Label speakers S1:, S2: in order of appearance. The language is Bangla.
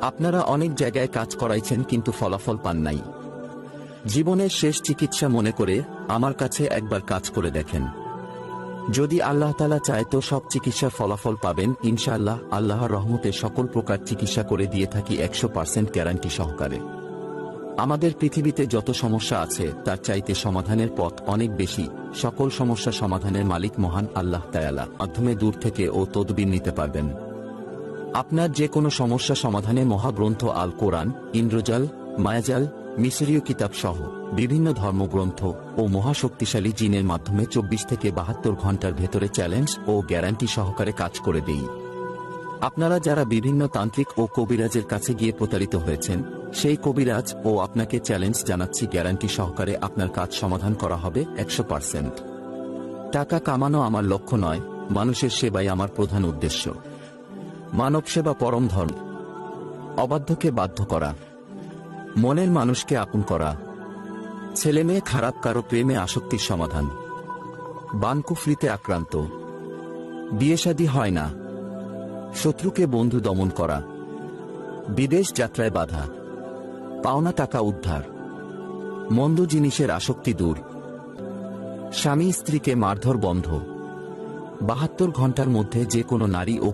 S1: আপনারা অনেক জায়গায় কাজ করাইছেন কিন্তু ফলাফল পান নাই। জীবনের শেষ চিকিৎসা মনে করে আমার কাছে একবার কাজ করে দেখেন। যদি আল্লাহ তাআলা চায় তো সব চিকিৎসার ফলাফল পাবেন ইনশাআল্লাহ। আল্লাহর রহমতে সকল প্রকার চিকিৎসা করে দিয়ে থাকি 100% গ্যারান্টি সহকারে। আমাদের পৃথিবীতে যত সমস্যা আছে তার চাইতে সমাধানের পথ অনেক বেশি। সকল সমস্যা সমাধানের মালিক মহান আল্লাহ তাআলা মাধ্যমে দূর থেকে ও তদবির নিতে পারবেন। আপনার যে কোনো সমস্যা সমাধানে মহাগ্রন্থ আল কোরআন, ইন্দ্রজাল, মায়াজাল, মিশরীয় কিতাব সহ বিভিন্ন ধর্মগ্রন্থ ও মহাশক্তিশালী জিনের মাধ্যমে 24 থেকে 72 ঘন্টার ভেতরে চ্যালেঞ্জ ও গ্যারান্টি সহকারে কাজ করে দেই। আপনারা যারা বিভিন্ন তান্ত্রিক ও কবিরাজের কাছে গিয়ে প্রতারিত হয়েছেন, সেই কবিরাজ ও আপনাকে চ্যালেঞ্জ জানাচ্ছি, গ্যারান্টি সহকারে আপনার কাজ সমাধান করা হবে 100%। টাকা কামানো আমার লক্ষ্য নয়, মানুষের সেবাই আমার প্রধান উদ্দেশ্য। মানব সেবা পরম ধর্ম। অবাধ্যকে বাধ্য করা, মনের মানুষকে আপন করা, ছেলে মেয়ে খারাপ কারো প্রেমে আসক্তির সমাধান, বানকুফরিতে আক্রান্ত, বিয়ে শাদী হয় না, শত্রুকে বন্ধু দমন করা, বিদেশ যাত্রায় বাধা, পাওনা টাকা উদ্ধার, মন্দ জিনিসের আসক্তি দূর, স্বামী স্ত্রীকে মারধর বন্ধ, 72 ঘন্টার মধ্যে যে কোনো নারী ও